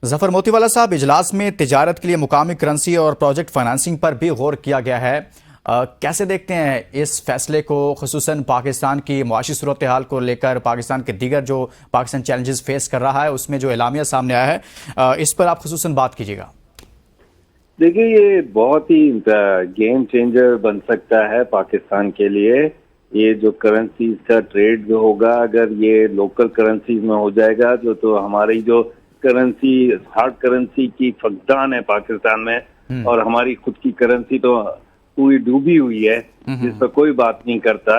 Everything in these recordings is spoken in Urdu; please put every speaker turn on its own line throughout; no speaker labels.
ظفر موتی والا صاحب، اجلاس میں تجارت کے لیے مقامی کرنسی اور پروجیکٹ فائنانسنگ پر بھی غور کیا گیا ہے۔ کیسے دیکھتے ہیں اس فیصلے کو، خصوصاً پاکستان کی معاشی صورتحال کو لے کر، پاکستان کے دیگر جو پاکستان چیلنجز فیس کر رہا ہے اس میں جو اعلامیہ سامنے آیا ہے، اس پر آپ خصوصاً بات کیجیے گا۔
دیکھیے، یہ بہت ہی گیم چینجر بن سکتا ہے پاکستان کے لیے۔ یہ جو کرنسیز کا ٹریڈ جو ہوگا، اگر یہ لوکل کرنسیز میں ہو جائے گا تو ہماری جو کرنسی، ہارڈ کرنسی کی فقدان ہے پاکستان میں، اور ہماری خود کی کرنسی تو پوری ڈوبی ہوئی ہے، جس پر کوئی بات نہیں کرتا۔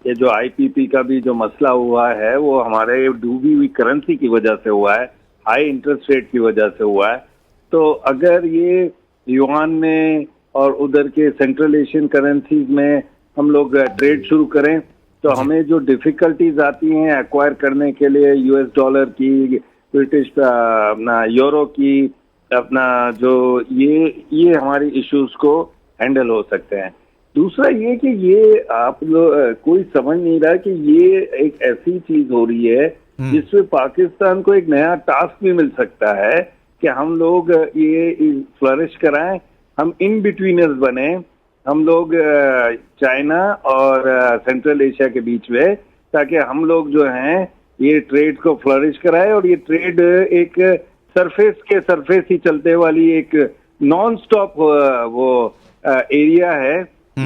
یہ جو آئی پی پی کا بھی جو مسئلہ ہوا ہے وہ ہمارے ڈوبی ہوئی کرنسی کی وجہ سے ہوا ہے، ہائی انٹرسٹ ریٹ کی وجہ سے ہوا ہے۔ تو اگر یہ یوان میں اور ادھر کے سینٹرل ایشین کرنسیز میں ہم لوگ ٹریڈ شروع کریں تو ہمیں جو ڈیفیکلٹیز آتی ہیں ایکوائر کرنے کے لیے، یو ایس ڈالر کی، برٹش اپنا یورو کی، اپنا جو یہ ہماری ایشوز کو ہینڈل ہو سکتے ہیں۔ دوسرا یہ کہ یہ آپ لوگ کوئی سمجھ نہیں رہا کہ یہ ایک ایسی چیز ہو رہی ہے جس میں پاکستان کو ایک نیا ٹاسک بھی مل سکتا ہے کہ ہم لوگ یہ فلرش کرائیں، ہم ان بٹوینرز بنیں، ہم لوگ چائنا اور سینٹرل ایشیا کے بیچ میں، تاکہ ہم لوگ جو ہیں یہ ٹریڈ کو فلرش کرائے، اور یہ ٹریڈ ایک سرفیس ہی چلتے والی ایک نان سٹاپ وہ ایریا ہے،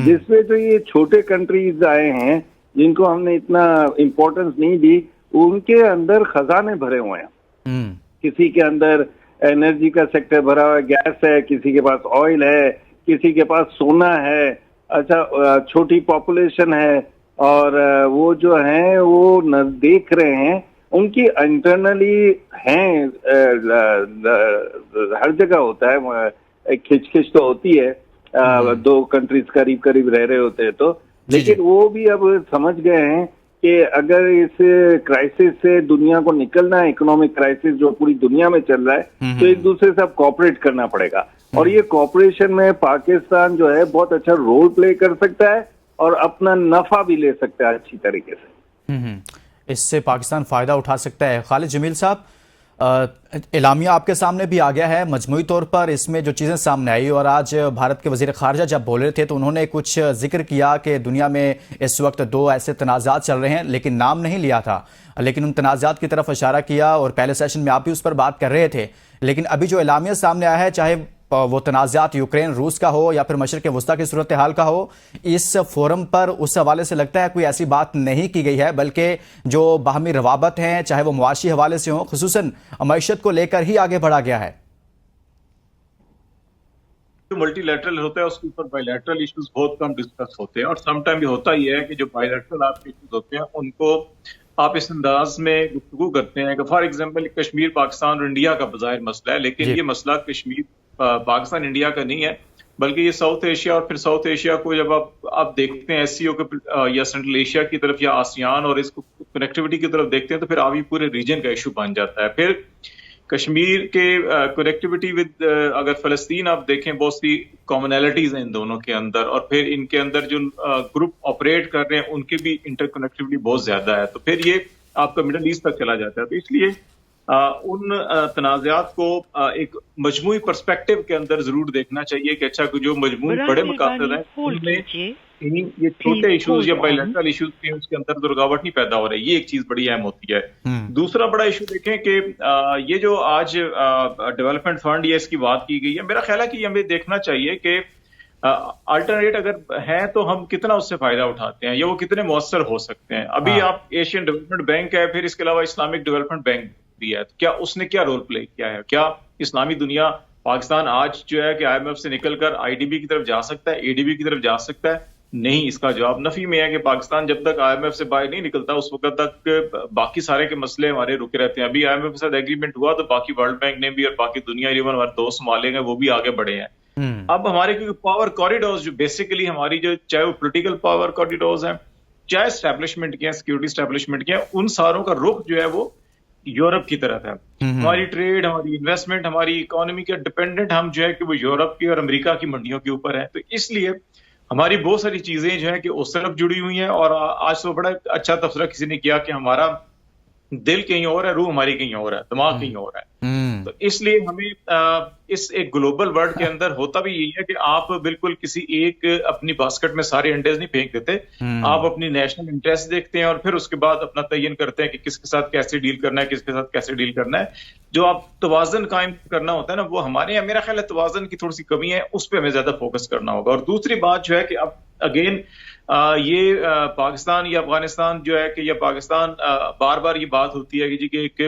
جس میں تو یہ چھوٹے کنٹریز آئے ہیں جن کو ہم نے اتنا امپورٹنس نہیں دی، ان کے اندر خزانے بھرے ہوئے ہیں۔ کسی کے اندر انرجی کا سیکٹر بھرا ہوا ہے، گیس ہے، کسی کے پاس آئل ہے، کسی کے پاس سونا ہے، اچھا چھوٹی پاپولیشن ہے، اور وہ جو ہیں وہ دیکھ رہے ہیں، ان کی انٹرنلی ہیں، ہر جگہ ہوتا ہے، کھچ تو ہوتی ہے، دو کنٹریز قریب رہ رہے ہوتے ہیں تو، لیکن وہ بھی اب سمجھ گئے ہیں کہ اگر اس کرائسس سے دنیا کو نکلنا ہے، اکنامک کرائسس جو پوری دنیا میں چل رہا ہے، تو ایک دوسرے سے اب کوآپریٹ کرنا پڑے گا، اور یہ کوآپریشن میں پاکستان جو ہے بہت اچھا رول پلے کر سکتا ہے اور اپنا نفع بھی لے سکتا ہے اچھی طریقے سے۔
اس سے پاکستان فائدہ اٹھا سکتا ہے۔ خالد جمیل صاحب، اعلامیہ آپ کے سامنے بھی آ گیا ہے، مجموعی طور پر اس میں جو چیزیں سامنے آئی، اور آج بھارت کے وزیر خارجہ جب بول رہے تھے تو انہوں نے کچھ ذکر کیا کہ دنیا میں اس وقت دو ایسے تنازعات چل رہے ہیں، لیکن نام نہیں لیا تھا، لیکن ان تنازعات کی طرف اشارہ کیا، اور پہلے سیشن میں آپ بھی اس پر بات کر رہے تھے۔ لیکن ابھی جو اعلامیہ سامنے آیا ہے، چاہے وہ تنازعات یوکرین روس کا ہو یا پھر مشرق وسطیٰ کی صورتحال کا ہو، اس فورم پر اس حوالے سے لگتا ہے کوئی ایسی بات نہیں کی گئی ہے، بلکہ جو باہمی روابط ہیں، چاہے وہ معاشی حوالے سے ہوں، خصوصاً معیشت کو لے کر ہی آگے بڑھا گیا ہے۔
جو ملٹی لیٹرل ہوتا ہے اس کے اوپر بائی لیٹرل ایشوز بہت کم ڈسکس ہوتے ہیں، اور سم ٹائم یہ ہوتا ہی ہے کہ جو بائی لیٹرل آپ کے ایشوز ہوتے ہیں ان کو آپ اس انداز میں گفتگو کرتے ہیں کہ فار ایگزامپل کشمیر پاکستان اور انڈیا کا بظاہر مسئلہ ہے، لیکن یہ مسئلہ کشمیر پاکستان انڈیا کا نہیں ہے، بلکہ یہ ساؤتھ ایشیا، اور پھر ساؤتھ ایشیا کو جب آپ دیکھتے ہیں ایس سی او کے یا سینٹرل ایشیا کی طرف یا آسیان اور اس کو کنیکٹیوٹی کی طرف دیکھتے ہیں تو پھر آپ یہ پورے ریجن کا ایشو بن جاتا ہے۔ پھر کشمیر کے کنیکٹیوٹی ود اگر فلسطین آپ دیکھیں، بہت سی کامنالٹیز ہیں ان دونوں کے اندر، اور پھر ان کے اندر جو گروپ آپریٹ کر رہے ہیں ان کی بھی انٹر کنیکٹیوٹی بہت زیادہ ہے، تو پھر یہ آپ کا مڈل ایسٹ تک چلا جاتا ہے۔ تو اس لیے ان تنازعات کو ایک مجموعی پرسپیکٹو کے اندر ضرور دیکھنا چاہیے کہ اچھا جو مجموعی بڑے مقاصد ہیں ان میں یہ چھوٹے ایشوز یا بائی لیٹرل ایشوز کے اس کے اندر رکاوٹ نہیں پیدا ہو رہی، یہ ایک چیز بڑی اہم ہوتی ہے۔ دوسرا بڑا ایشو دیکھیں کہ یہ جو آج ڈیولپمنٹ فنڈ یا اس کی بات کی گئی ہے، میرا خیال ہے کہ یہ ہمیں دیکھنا چاہیے کہ الٹرنیٹ اگر ہیں تو ہم کتنا اس سے فائدہ اٹھاتے ہیں یا وہ کتنے مؤثر ہو سکتے ہیں۔ ابھی آپ ایشین ڈیولپمنٹ بینک ہے، پھر اس کے علاوہ اسلامک ڈیولپمنٹ بینک بھی ہے، کیا اس نے کیا رول پلے کیا ہے؟ کیا اسلامی دنیا، پاکستان آج جو ہے کہ آئی ایم ایف سے نکل کر آئی ڈی بی کی طرف جا سکتا ہے، اے ڈی بی کی طرف جا سکتا ہے؟ نہیں، اس کا جواب نفی میں ہے کہ پاکستان جب تک آئی ایم ایف سے باہر نہیں نکلتا اس وقت تک باقی سارے کے مسئلے ہمارے رکے رہتے ہیں۔ ابھی آئی ایم ایف کے ساتھ ایگریمنٹ ہوا تو باقی ورلڈ بینک نے بھی اور باقی دنیا ایون ہمارے دوست ممالک ہیں وہ بھی آگے بڑھے ہیں۔ اب ہمارے کیونکہ پاور کوریڈورز جو بیسیکلی ہماری جو چاہے وہ پولیٹیکل پاور کوریڈورز ہیں، چاہے اسٹیبلشمنٹ کے ہیں، سیکورٹی اسٹیبلشمنٹ کے ہیں، ان ساروں کا رخ جو ہے وہ یورپ کی طرف ہے۔ ہماری ٹریڈ، ہماری انویسٹمنٹ، ہماری اکانومی کے ڈپینڈنٹ ہم جو ہے کہ وہ یورپ کی اور امریکہ کی منڈیوں کے اوپر ہے، تو اس لیے ہماری بہت ساری چیزیں جو ہیں کہ اس طرف جڑی ہوئی ہیں۔ اور آج تو بڑا اچھا تبصرہ کسی نے کیا کہ ہمارا دل کہیں اور ہے، روح ہماری کہیں اور ہے، دماغ کہیں اور ہے۔ تو اس لیے ہمیں اس ایک گلوبل ورلڈ کے اندر ہوتا بھی یہی ہے کہ آپ بالکل کسی ایک اپنی باسکٹ میں سارے انڈیز نہیں پھینک دیتے، آپ اپنی نیشنل انٹرسٹ دیکھتے ہیں اور پھر اس کے بعد اپنا تعین کرتے ہیں کہ کس کے ساتھ کیسے ڈیل کرنا ہے، کس کے ساتھ کیسے ڈیل کرنا ہے. جو آپ توازن قائم کرنا ہوتا ہے نا، وہ ہمارے یہاں میرا خیال ہے توازن کی تھوڑی سی کمی ہے، اس پہ ہمیں زیادہ فوکس کرنا ہوگا. اور دوسری بات جو ہے کہ اب اگین یہ پاکستان یا افغانستان جو ہے کہ یا پاکستان بار بار یہ بات ہوتی ہے کہ کہ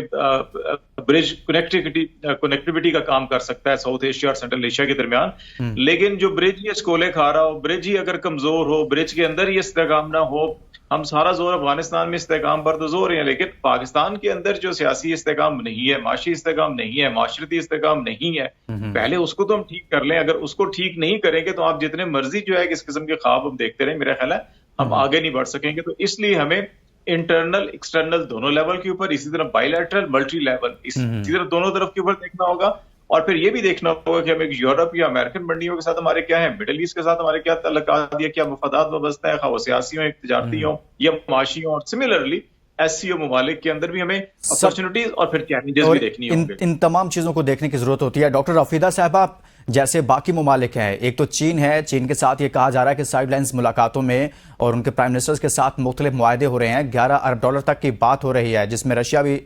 برج کنیکٹیوٹی کا کام کر سکتا ہے ساؤتھ ایشیا اور سینٹرل ایشیا کے درمیان، لیکن جو برج یہ چکولے کھا رہا ہو، برج ہی اگر کمزور ہو، برج کے اندر ہی استحکام نہ ہو، ہم سارا زور افغانستان میں استحکام پر تو زور ہیں، لیکن پاکستان کے اندر جو سیاسی استحکام نہیں ہے، معاشی استحکام نہیں ہے، معاشرتی استحکام نہیں ہے، پہلے اس کو تو ہم ٹھیک کر لیں. اگر اس کو ٹھیک نہیں کریں گے تو آپ جتنے مرضی جو ہے اس قسم کے خواب ہم دیکھتے رہیں، میرا خیال ہے ہم آگے نہیں بڑھ سکیں گے. تو اس لیے ہمیں انٹرنل ایکسٹرنل دونوں لیول کے اوپر، اسی طرح بائی لیٹرل ملٹی لیول، اسی طرح دونوں طرف کے اوپر دیکھنا ہوگا. اور پھر یہ بھی دیکھنا ہوگا کہ ہمیں یورپ یا امریکن منڈیوں کے ساتھ ہمارے کیا ہیں، مڈل ایسٹ کے ساتھ ہمارے کیا تعلقات یا کیا مفادات وابستہ ہیں، خواہ وہ سیاسی ہوں، تجارتی ہوں یا معاشی ہوں. اور سملرلی ایس سی او ممالک کے اندر بھی ہمیں اپرچونٹیز اور پھر چیلنجز بھی دیکھنی ہوں گے.
ان تمام چیزوں کو دیکھنے کی ضرورت ہوتی ہے. ڈاکٹر رفیدہ صاحبہ، جیسے باقی ممالک ہیں، ایک تو چین ہے، چین کے ساتھ یہ کہا جا رہا ہے کہ سائیڈ لائنز ملاقاتوں میں اور ان کے پرائم منسٹرز کے ساتھ مختلف معاہدے ہو رہے ہیں، $11 ارب تک کی بات ہو رہی ہے، جس میں رشیا بھی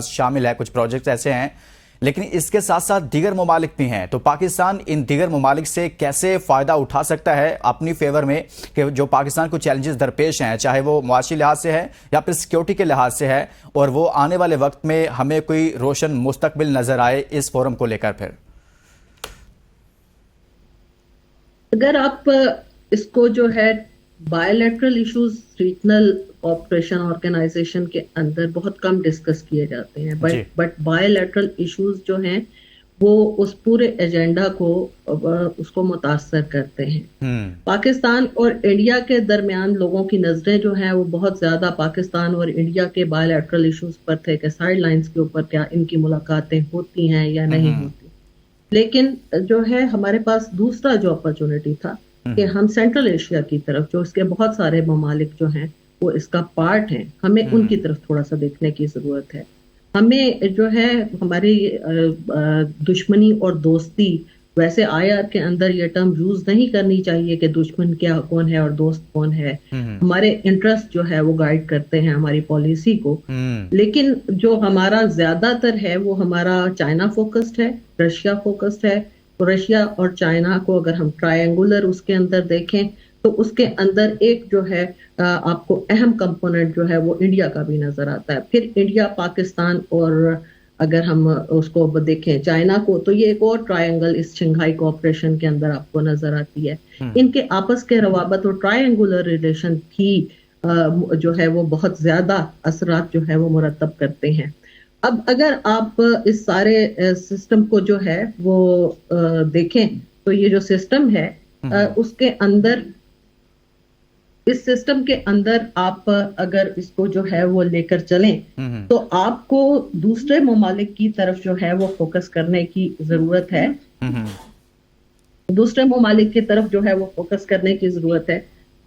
شامل ہے، کچھ پروجیکٹس ایسے ہیں. لیکن اس کے ساتھ ساتھ دیگر ممالک بھی ہیں، تو پاکستان ان دیگر ممالک سے کیسے فائدہ اٹھا سکتا ہے اپنی فیور میں، کہ جو پاکستان کو چیلنجز درپیش ہیں، چاہے وہ معاشی لحاظ سے ہے یا پھر سیکیورٹی کے لحاظ سے ہے، اور وہ آنے والے وقت میں ہمیں کوئی روشن مستقبل نظر آئے اس فورم کو لے کر. پھر
اگر آپ اس کو جو ہے bilateral issues regional cooperation organisation کے اندر بہت کم ڈسکس کیے جاتے ہیں، بٹ بائی لیٹرل ایشوز جو ہیں وہ اس پورے ایجنڈا کو اس کو متاثر کرتے ہیں. پاکستان اور انڈیا کے درمیان لوگوں کی نظریں جو ہیں وہ بہت زیادہ پاکستان اور انڈیا کے بائی لیٹرل ایشوز پر تھے کہ سائیڈ لائنز کے اوپر کیا ان کی ملاقاتیں ہوتی ہیں یا نہیں ہوتی. لیکن جو ہے ہمارے پاس دوسرا جو اپرچونٹی تھا کہ ہم سینٹرل ایشیا کی طرف، جو اس کے بہت سارے ممالک جو ہیں وہ اس کا پارٹ ہیں، ہمیں ان کی طرف تھوڑا سا دیکھنے کی ضرورت ہے. ہمیں جو ہے ہماری دشمنی اور دوستی، ویسے آئی آر کے اندر یہ ٹرم یوز نہیں کرنی چاہیے کہ دشمن کیا کون ہے اور دوست کون ہے. ہمارے انٹرسٹ جو ہے وہ گائیڈ کرتے ہیں ہماری پالیسی کو، لیکن جو ہمارا زیادہ تر ہے وہ ہمارا چائنا فوکسڈ ہے، رشیا فوکسڈ ہے. رشیا اور چائنا کو اگر ہم ٹرائنگولر اس کے اندر دیکھیں تو اس کے اندر ایک جو ہے آپ کو اہم کمپوننٹ جو ہے وہ انڈیا کا بھی نظر آتا ہے. پھر انڈیا، پاکستان اور اگر ہم اس کو دیکھیں چائنا کو، تو یہ ایک اور ٹرائنگل اس شنگھائی کوآپریشن کے اندر آپ کو نظر آتی ہے. ان کے آپس کے روابط اور ٹرائنگولر ریلیشن بھی جو ہے وہ بہت زیادہ اثرات جو ہے وہ مرتب کرتے ہیں. اب اگر آپ اس سارے سسٹم کو جو ہے وہ دیکھیں تو یہ جو سسٹم ہے اس کے اندر، اس سسٹم کے اندر آپ اگر اس کو جو ہے وہ لے کر چلیں تو آپ کو دوسرے ممالک کی طرف جو ہے وہ فوکس کرنے کی ضرورت ہے. دوسرے ممالک کی طرف جو ہے وہ فوکس کرنے کی ضرورت ہے.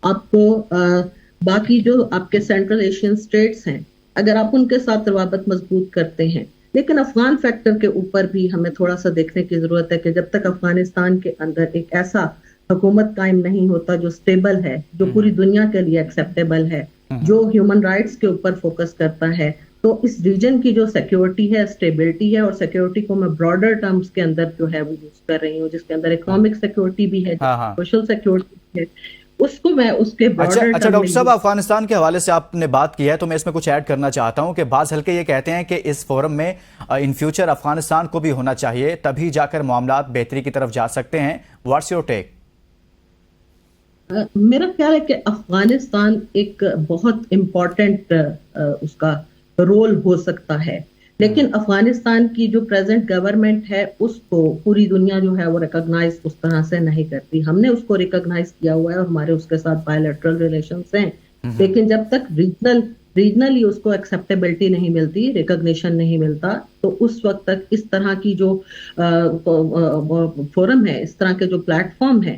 آپ کو باقی جو آپ کے سینٹرل ایشین اسٹیٹس ہیں، اگر آپ ان کے ساتھ روابط مضبوط کرتے ہیں، لیکن افغان فیکٹر کے اوپر بھی ہمیں تھوڑا سا دیکھنے کی ضرورت ہے کہ جب تک افغانستان کے اندر ایک ایسا حکومت قائم نہیں ہوتا جو سٹیبل ہے، جو پوری دنیا کے لیے ایکسیپٹیبل ہے، جو ہیومن رائٹس کے اوپر فوکس کرتا ہے، تو اس ریجن کی جو سیکیورٹی ہے، سٹیبلٹی ہے، اور سیکیورٹی کو میں براڈر ٹرمز کے اندر جو ہے وہ یوز کر رہی ہوں، جس کے اندر اکنامک سیکیورٹی بھی ہے، سوشل سیکیورٹی بھی ہے، اس کو میں اس کے
اچھا ڈاکٹر صاحب، افغانستان کے حوالے سے آپ نے بات کی ہے تو میں اس میں کچھ ایڈ کرنا چاہتا ہوں کہ بعض حلقے یہ کہتے ہیں کہ اس فورم میں ان فیوچر افغانستان کو بھی ہونا چاہیے، تبھی جا کر معاملات بہتری کی طرف جا سکتے ہیں. What's your take?
میرا خیال ہے کہ افغانستان ایک بہت امپورٹنٹ اس کا رول ہو سکتا ہے، لیکن افغانستان کی جو پریزنٹ گورنمنٹ ہے اس کو پوری دنیا جو ہے وہ ریکگنائز اس طرح سے نہیں کرتی. ہم نے اس کو ریکگنائز کیا ہوا ہے اور ہمارے اس کے ساتھ بائی لیٹرل ریلیشنز ہیں، لیکن جب تک ریجنلی اس کو ایکسیپٹیبلٹی نہیں ملتی، ریکگنیشن نہیں ملتا، تو اس وقت تک اس طرح کی جو فورم ہے، اس طرح کے جو پلیٹ فارم ہے،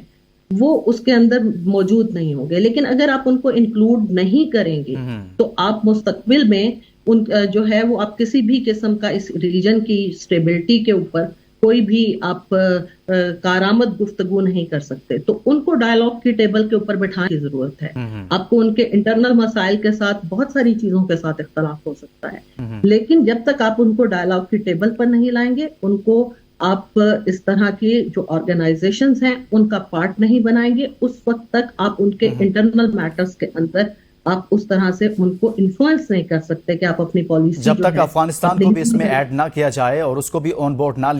وہ اس کے اندر موجود نہیں ہوں گے. لیکن اگر آپ ان کو انکلوڈ نہیں کریں گے تو آپ مستقبل میں ان جو ہے وہ آپ کسی بھی قسم کا اس ریجن کی اسٹیبلٹی کے اوپر کوئی بھی آپ کارآمد گفتگو نہیں کر سکتے. تو ان کو ڈائلاگ کی ٹیبل کے اوپر بٹھانے کی ضرورت ہے. آپ کو ان کے انٹرنل مسائل کے ساتھ بہت ساری چیزوں کے ساتھ اختلاف ہو سکتا ہے، لیکن جب تک آپ ان کو ڈائلاگ کی ٹیبل پر نہیں لائیں گے، ان کو آپ اس طرح کی جو آرگنائزیشنز ہیں ان کا پارٹ نہیں بنائیں گے، اس وقت تک آپ ان کے انٹرنل میٹرز کے اندر آپ اس طرح سے ان کو انفلوئنس نہیں کر سکتے کہ آپ اپنی پالیسی
جب تک افغانستان کو بھی اس میں ایڈ نہ کیا جائے اور اس کو بھی آن بورڈ نہ